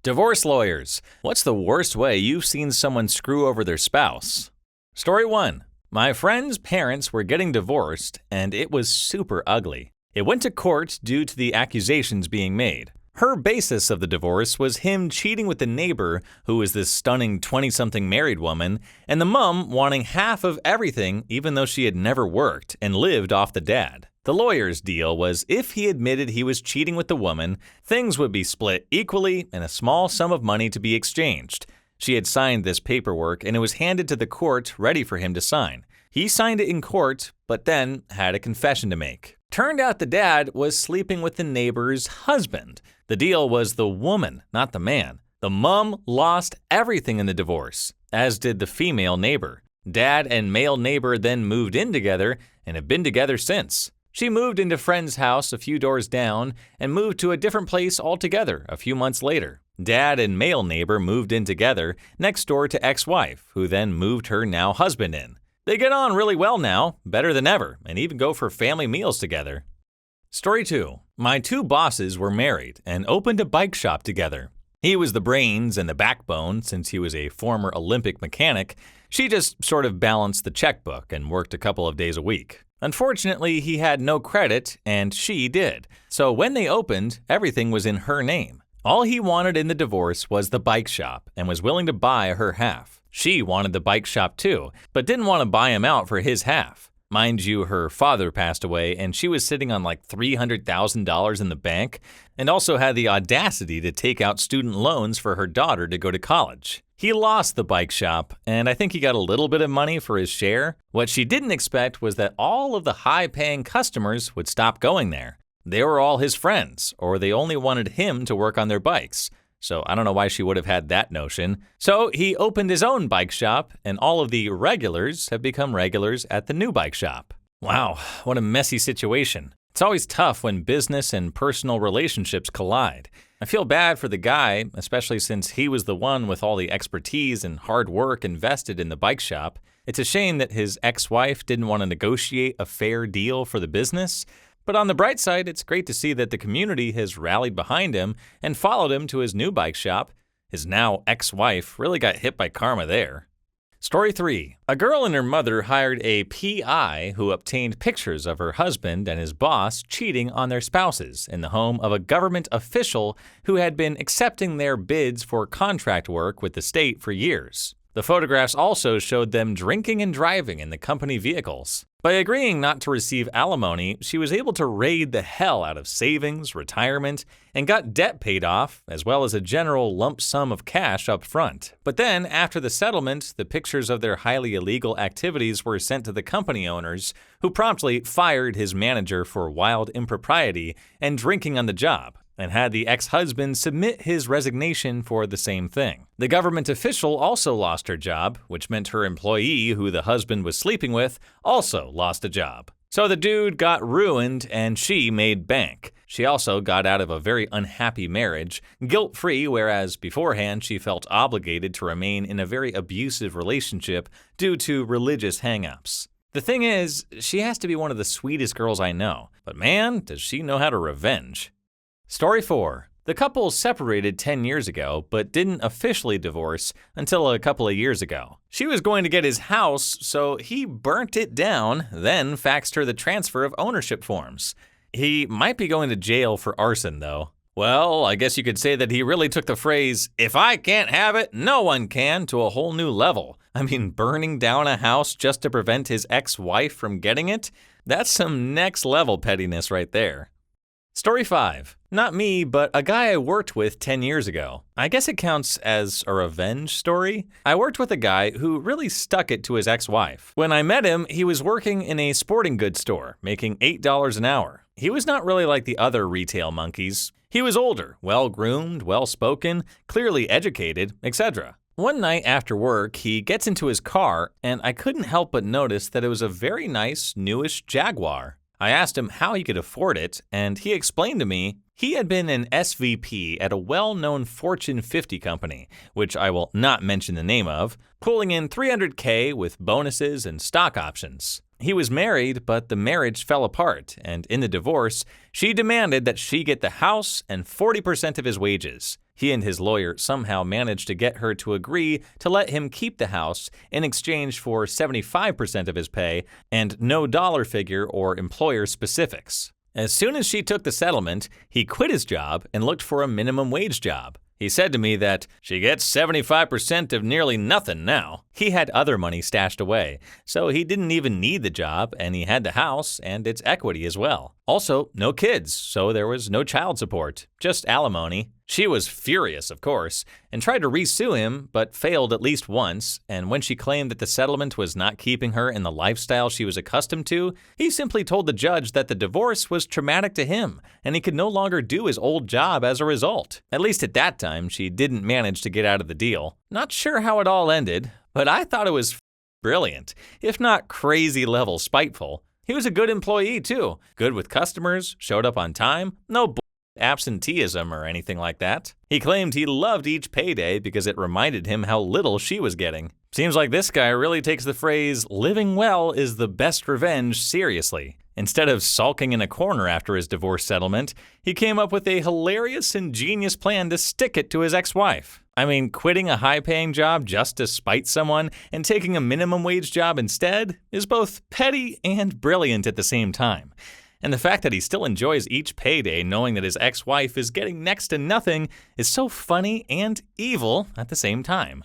Divorce lawyers. What's the worst way you've seen someone screw over their spouse? Story 1. My friend's parents were getting divorced, and it was super ugly. It went to court due to the accusations being made. Her basis of the divorce was him cheating with the neighbor, who was this stunning 20-something married woman, and the mom wanting half of everything even though she had never worked and lived off the dad. The lawyer's deal was if he admitted he was cheating with the woman, things would be split equally and a small sum of money to be exchanged. She had signed this paperwork and it was handed to the court ready for him to sign. He signed it in court, but then had a confession to make. Turned out the dad was sleeping with the neighbor's husband. The deal was the woman, not the man. The mom lost everything in the divorce, as did the female neighbor. Dad and male neighbor then moved in together and have been together since. She moved into friend's house a few doors down and moved to a different place altogether a few months later. Dad and male neighbor moved in together next door to ex-wife, who then moved her now husband in. They get on really well now, better than ever, and even go for family meals together. Story 2. My two bosses were married and opened a bike shop together. He was the brains and the backbone since he was a former Olympic mechanic. She just sort of balanced the checkbook and worked a couple of days a week. Unfortunately, he had no credit and she did. So when they opened, everything was in her name. All he wanted in the divorce was the bike shop and was willing to buy her half. She wanted the bike shop too, but didn't want to buy him out for his half. Mind you, her father passed away and she was sitting on like $300,000 in the bank and also had the audacity to take out student loans for her daughter to go to college. He lost the bike shop and I think he got a little bit of money for his share. What she didn't expect was that all of the high-paying customers would stop going there. They were all his friends, or they only wanted him to work on their bikes. So I don't know why she would have had that notion. So he opened his own bike shop, and all of the regulars have become regulars at the new bike shop. Wow, what a messy situation. It's always tough when business and personal relationships collide. I feel bad for the guy, especially since he was the one with all the expertise and hard work invested in the bike shop. It's a shame that his ex-wife didn't want to negotiate a fair deal for the business. But on the bright side, it's great to see that the community has rallied behind him and followed him to his new bike shop. His now ex-wife really got hit by karma there. Story 3. A girl and her mother hired a PI who obtained pictures of her husband and his boss cheating on their spouses in the home of a government official who had been accepting their bids for contract work with the state for years. The photographs also showed them drinking and driving in the company vehicles. By agreeing not to receive alimony, she was able to raid the hell out of savings, retirement, and got debt paid off, as well as a general lump sum of cash up front. But then, after the settlement, the pictures of their highly illegal activities were sent to the company owners, who promptly fired his manager for wild impropriety and drinking on the job, and had the ex-husband submit his resignation for the same thing. The government official also lost her job, which meant her employee, who the husband was sleeping with, also lost a job. So the dude got ruined and she made bank. She also got out of a very unhappy marriage, guilt-free, whereas beforehand she felt obligated to remain in a very abusive relationship due to religious hang-ups. The thing is, she has to be one of the sweetest girls I know, but man, does she know how to revenge. Story 4. The couple separated 10 years ago, but didn't officially divorce until a couple of years ago. She was going to get his house, so he burnt it down, then faxed her the transfer of ownership forms. He might be going to jail for arson, though. Well, I guess you could say that he really took the phrase, "if I can't have it, no one can," to a whole new level. I mean, burning down a house just to prevent his ex-wife from getting it? That's some next-level pettiness right there. Story 5. Not me, but a guy I worked with 10 years ago. I guess it counts as a revenge story. I worked with a guy who really stuck it to his ex-wife. When I met him, he was working in a sporting goods store, making $8 an hour. He was not really like the other retail monkeys. He was older, well-groomed, well-spoken, clearly educated, etc. One night after work, he gets into his car, and I couldn't help but notice that it was a very nice, newish Jaguar. I asked him how he could afford it, and he explained to me he had been an SVP at a well-known Fortune 50 company, which I will not mention the name of, pulling in $300K with bonuses and stock options. He was married, but the marriage fell apart, and in the divorce, she demanded that she get the house and 40% of his wages. He and his lawyer somehow managed to get her to agree to let him keep the house in exchange for 75% of his pay and no dollar figure or employer specifics. As soon as she took the settlement, he quit his job and looked for a minimum wage job. He said to me that she gets 75% of nearly nothing now. He had other money stashed away, so he didn't even need the job, and he had the house and its equity as well. Also, no kids, so there was no child support, just alimony. She was furious, of course, and tried to re-sue him, but failed at least once, and when she claimed that the settlement was not keeping her in the lifestyle she was accustomed to, he simply told the judge that the divorce was traumatic to him, and he could no longer do his old job as a result. At least at that time, she didn't manage to get out of the deal. Not sure how it all ended, but I thought it was brilliant, if not crazy level spiteful. He was a good employee too, good with customers, showed up on time, no absenteeism or anything like that. He claimed he loved each payday because it reminded him how little she was getting. Seems like this guy really takes the phrase, living well is the best revenge, seriously. Instead of sulking in a corner after his divorce settlement, he came up with a hilarious and genius plan to stick it to his ex-wife. I mean, quitting a high-paying job just to spite someone and taking a minimum wage job instead is both petty and brilliant at the same time. And the fact that he still enjoys each payday knowing that his ex-wife is getting next to nothing is so funny and evil at the same time.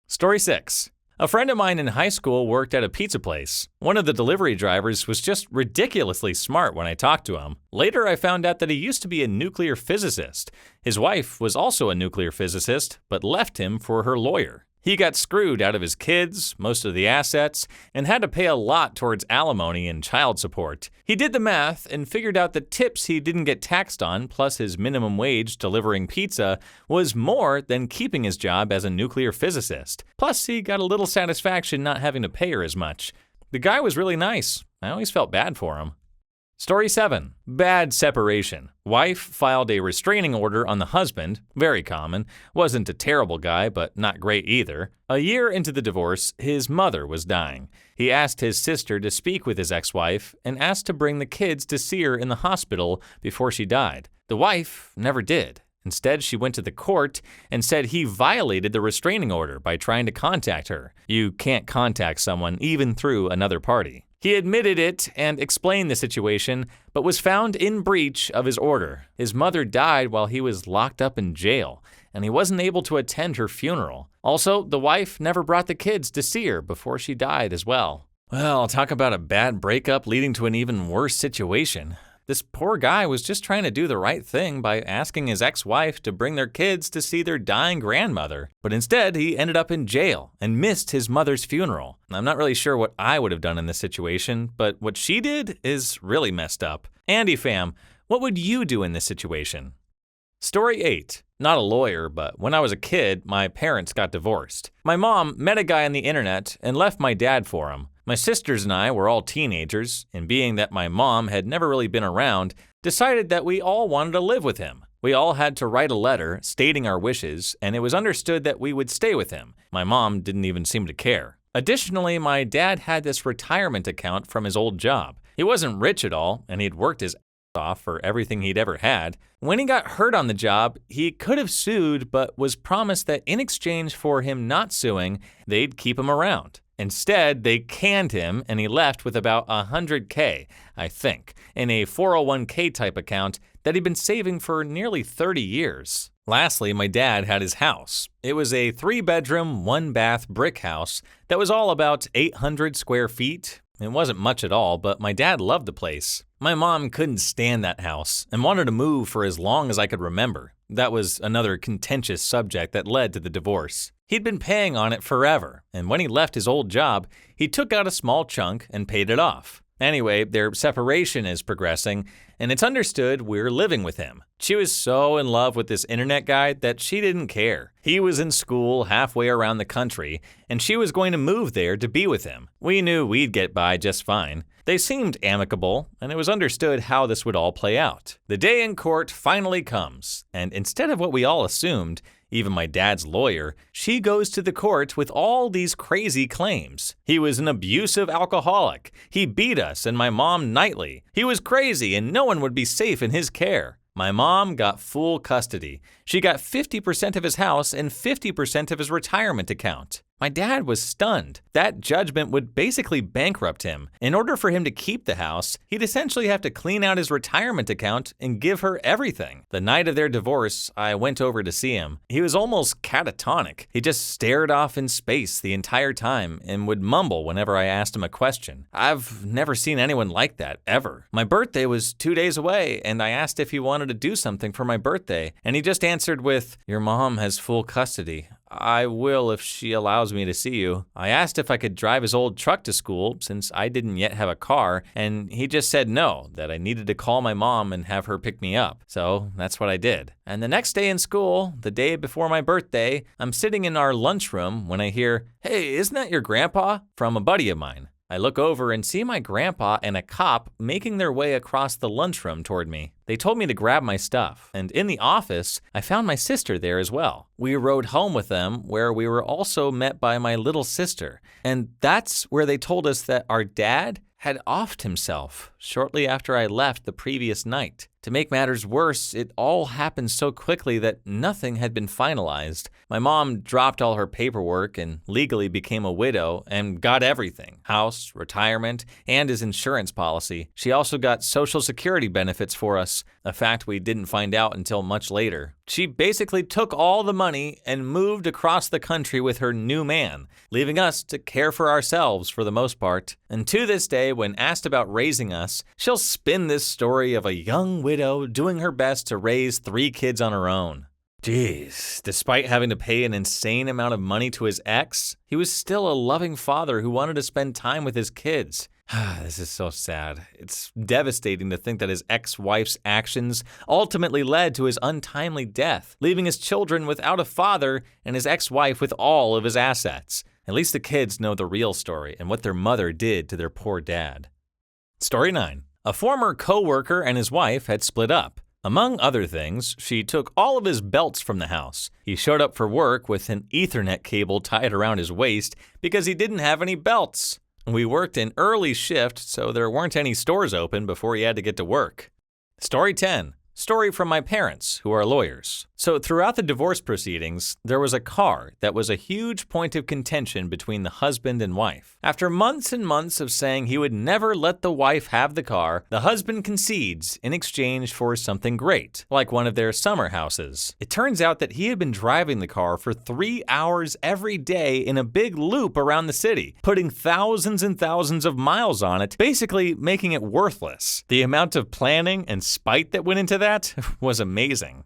Story 6. A friend of mine in high school worked at a pizza place. One of the delivery drivers was just ridiculously smart when I talked to him. Later, I found out that he used to be a nuclear physicist. His wife was also a nuclear physicist, but left him for her lawyer. He got screwed out of his kids, most of the assets, and had to pay a lot towards alimony and child support. He did the math and figured out the tips he didn't get taxed on, plus his minimum wage delivering pizza, was more than keeping his job as a nuclear physicist. Plus, he got a little satisfaction not having to pay her as much. The guy was really nice. I always felt bad for him. Story 7. Bad separation. Wife filed a restraining order on the husband, very common. Wasn't a terrible guy, but not great either. A year into the divorce, his mother was dying. He asked his sister to speak with his ex-wife and asked to bring the kids to see her in the hospital before she died. The wife never did. Instead, she went to the court and said he violated the restraining order by trying to contact her. You can't contact someone even through another party. He admitted it and explained the situation, but was found in breach of his order. His mother died while he was locked up in jail, and he wasn't able to attend her funeral. Also, the wife never brought the kids to see her before she died as well. Well, talk about a bad breakup leading to an even worse situation. This poor guy was just trying to do the right thing by asking his ex-wife to bring their kids to see their dying grandmother. But instead, he ended up in jail and missed his mother's funeral. I'm not really sure what I would have done in this situation, but what she did is really messed up. Andy fam, what would you do in this situation? Story 8. Not a lawyer, but when I was a kid, my parents got divorced. My mom met a guy on the internet and left my dad for him. My sisters and I were all teenagers, and being that my mom had never really been around, decided that we all wanted to live with him. We all had to write a letter stating our wishes, and it was understood that we would stay with him. My mom didn't even seem to care. Additionally, my dad had this retirement account from his old job. He wasn't rich at all, and he'd worked his off for everything he'd ever had. When he got hurt on the job, he could have sued, but was promised that in exchange for him not suing, they'd keep him around. Instead, they canned him and he left with about $100K, I think, in a 401k type account that he'd been saving for nearly 30 years. Lastly, my dad had his house. It was a 3-bedroom, 1-bath brick house that was all about 800 square feet. It wasn't much at all, but my dad loved the place. My mom couldn't stand that house and wanted to move for as long as I could remember. That was another contentious subject that led to the divorce. He'd been paying on it forever, and when he left his old job, he took out a small chunk and paid it off. Anyway, their separation is progressing, and it's understood we're living with him. She was so in love with this internet guy that she didn't care. He was in school halfway around the country, and she was going to move there to be with him. We knew we'd get by just fine. They seemed amicable, and it was understood how this would all play out. The day in court finally comes, and instead of what we all assumed, even my dad's lawyer, she goes to the court with all these crazy claims. He was an abusive alcoholic. He beat us and my mom nightly. He was crazy and no one would be safe in his care. My mom got full custody. She got 50% of his house and 50% of his retirement account. My dad was stunned. That judgment would basically bankrupt him. In order for him to keep the house, he'd essentially have to clean out his retirement account and give her everything. The night of their divorce, I went over to see him. He was almost catatonic. He just stared off in space the entire time and would mumble whenever I asked him a question. I've never seen anyone like that, ever. My birthday was 2 days away, and I asked if he wanted to do something for my birthday, and he just answered with, "Your mom has full custody. I will if she allows me to see you." I asked if I could drive his old truck to school since I didn't yet have a car, and he just said no, that I needed to call my mom and have her pick me up. So that's what I did. And the next day in school, the day before my birthday, I'm sitting in our lunchroom when I hear, "Hey, isn't that your grandpa?" from a buddy of mine. I look over and see my grandpa and a cop making their way across the lunchroom toward me. They told me to grab my stuff, and in the office, I found my sister there as well. We rode home with them, where we were also met by my little sister, and that's where they told us that our dad had offed himself shortly after I left the previous night. To make matters worse, it all happened so quickly that nothing had been finalized. My mom dropped all her paperwork and legally became a widow and got everything: house, retirement, and his insurance policy. She also got Social Security benefits for us, a fact we didn't find out until much later. She basically took all the money and moved across the country with her new man, leaving us to care for ourselves for the most part. And to this day, when asked about raising us, she'll spin this story of a young widow doing her best to raise 3 kids on her own. Jeez, despite having to pay an insane amount of money to his ex, he was still a loving father who wanted to spend time with his kids. This is so sad. It's devastating to think that his ex-wife's actions ultimately led to his untimely death, leaving his children without a father and his ex-wife with all of his assets. At least the kids know the real story and what their mother did to their poor dad. Story 9. A former co-worker and his wife had split up. Among other things, she took all of his belts from the house. He showed up for work with an Ethernet cable tied around his waist because he didn't have any belts. We worked an early shift, so there weren't any stores open before he had to get to work. Story 10. Story from my parents, who are lawyers. So throughout the divorce proceedings, there was a car that was a huge point of contention between the husband and wife. After months and months of saying he would never let the wife have the car, the husband concedes in exchange for something great, like one of their summer houses. It turns out that he had been driving the car for 3 hours every day in a big loop around the city, putting thousands and thousands of miles on it, basically making it worthless. The amount of planning and spite that went into that was amazing.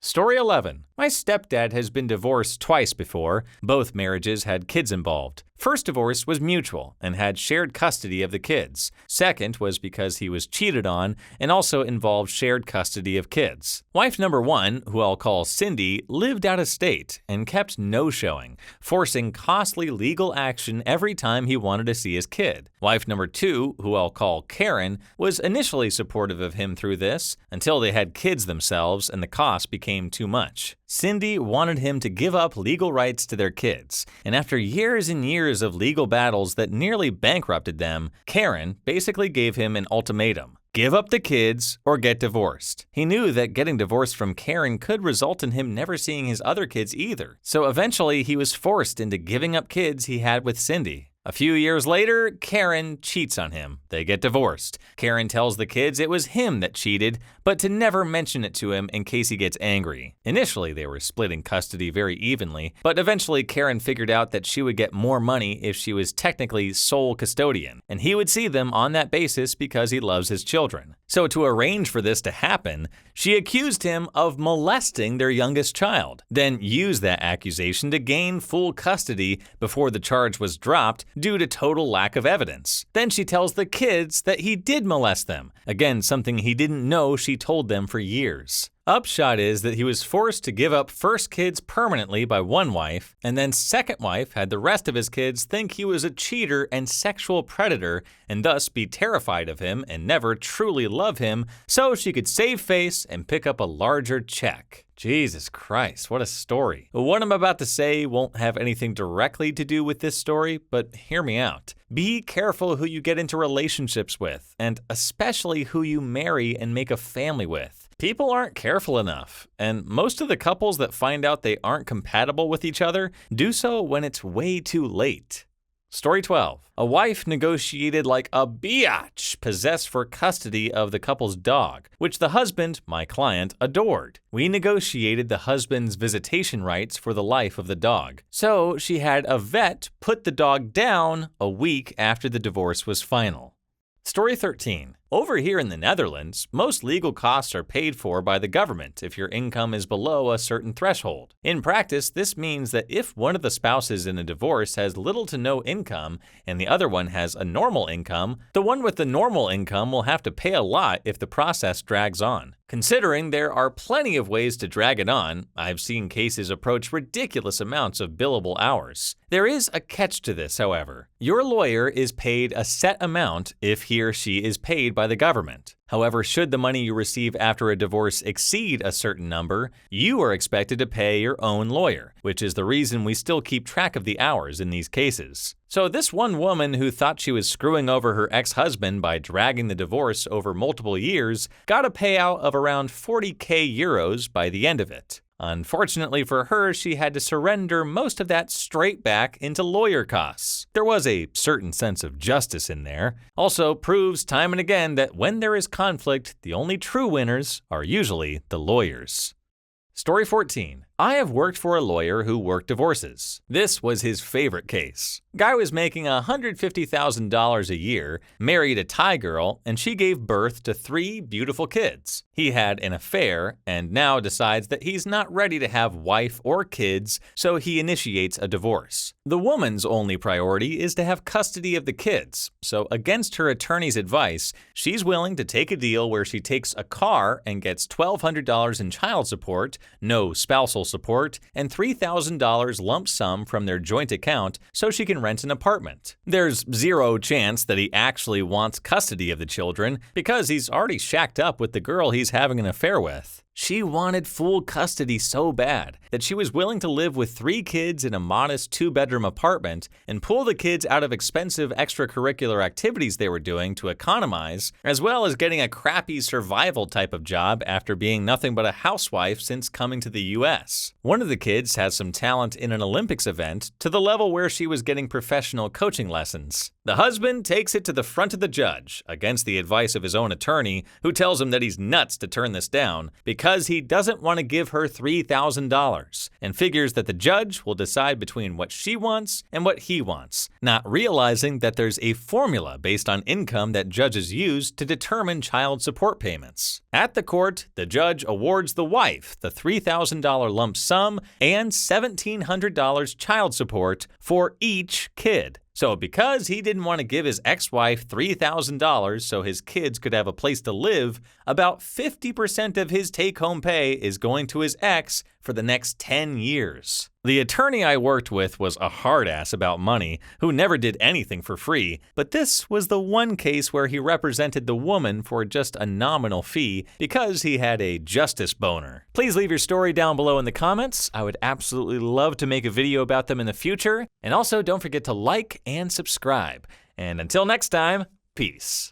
Story 11. My stepdad has been divorced twice before. Both marriages had kids involved. First divorce was mutual and had shared custody of the kids. Second was because he was cheated on and also involved shared custody of kids. Wife number 1, who I'll call Cindy, lived out of state and kept no-showing, forcing costly legal action every time he wanted to see his kid. Wife number 2, who I'll call Karen, was initially supportive of him through this until they had kids themselves and the cost became too much. Cindy wanted him to give up legal rights to their kids, and after years and years of legal battles that nearly bankrupted them, Karen basically gave him an ultimatum: give up the kids or get divorced. He knew that getting divorced from Karen could result in him never seeing his other kids either, so eventually he was forced into giving up kids he had with Cindy. A few years later, Karen cheats on him. They get divorced. Karen tells the kids it was him that cheated, but to never mention it to him in case he gets angry. Initially, they were splitting custody very evenly, but eventually Karen figured out that she would get more money if she was technically sole custodian, and he would see them on that basis because he loves his children. So to arrange for this to happen, she accused him of molesting their youngest child, then used that accusation to gain full custody before the charge was dropped due to total lack of evidence. Then she tells the kids that he did molest them, again something he didn't know she told them for years. Upshot is that he was forced to give up first kids permanently by one wife, and then second wife had the rest of his kids think he was a cheater and sexual predator and thus be terrified of him and never truly love him so she could save face and pick up a larger check. Jesus Christ, what a story. What I'm about to say won't have anything directly to do with this story, but hear me out. Be careful who you get into relationships with, and especially who you marry and make a family with, People aren't careful enough, and most of the couples that find out they aren't compatible with each other do so when it's way too late. Story 12. A wife negotiated like a biatch possessed for custody of the couple's dog, which the husband, my client, adored. We negotiated the husband's visitation rights for the life of the dog, so she had a vet put the dog down a week after the divorce was final. Story 13. Over here in the Netherlands, most legal costs are paid for by the government if your income is below a certain threshold. In practice, this means that if one of the spouses in a divorce has little to no income and the other one has a normal income, the one with the normal income will have to pay a lot if the process drags on. Considering there are plenty of ways to drag it on, I've seen cases approach ridiculous amounts of billable hours. There is a catch to this, however. Your lawyer is paid a set amount if he or she is paid by the government. However, should the money you receive after a divorce exceed a certain number, you are expected to pay your own lawyer, which is the reason we still keep track of the hours in these cases. So this one woman who thought she was screwing over her ex-husband by dragging the divorce over multiple years got a payout of around 40k euros by the end of it. Unfortunately for her, she had to surrender most of that straight back into lawyer costs. There was a certain sense of justice in there. Also proves time and again that when there is conflict, the only true winners are usually the lawyers. Story 14. I have worked for a lawyer who worked divorces. This was his favorite case. Guy was making $150,000 a year, married a Thai girl, and she gave birth to 3 beautiful kids. He had an affair and now decides that he's not ready to have wife or kids, so he initiates a divorce. The woman's only priority is to have custody of the kids, so against her attorney's advice, she's willing to take a deal where she takes a car and gets $1,200 in child support, no spousal support, and $3,000 lump sum from their joint account so she can rent an apartment. There's zero chance that he actually wants custody of the children because he's already shacked up with the girl he's having an affair with. She wanted full custody so bad that she was willing to live with 3 kids in a modest 2-bedroom apartment and pull the kids out of expensive extracurricular activities they were doing to economize, as well as getting a crappy survival type of job after being nothing but a housewife since coming to the US. One of the kids has some talent in an Olympics event to the level where she was getting professional coaching lessons. The husband takes it to the front of the judge, against the advice of his own attorney, who tells him that he's nuts to turn this down because he doesn't want to give her $3,000 and figures that the judge will decide between what she wants and what he wants, not realizing that there's a formula based on income that judges use to determine child support payments. At the court, the judge awards the wife the $3,000 lump sum and $1,700 child support for each kid. So because he didn't want to give his ex-wife $3,000 so his kids could have a place to live, about 50% of his take-home pay is going to his ex for the next 10 years. The attorney I worked with was a hard ass about money who never did anything for free, but this was the one case where he represented the woman for just a nominal fee because he had a justice boner. Please leave your story down below in the comments. I would absolutely love to make a video about them in the future. And also don't forget to like and subscribe. And until next time, peace.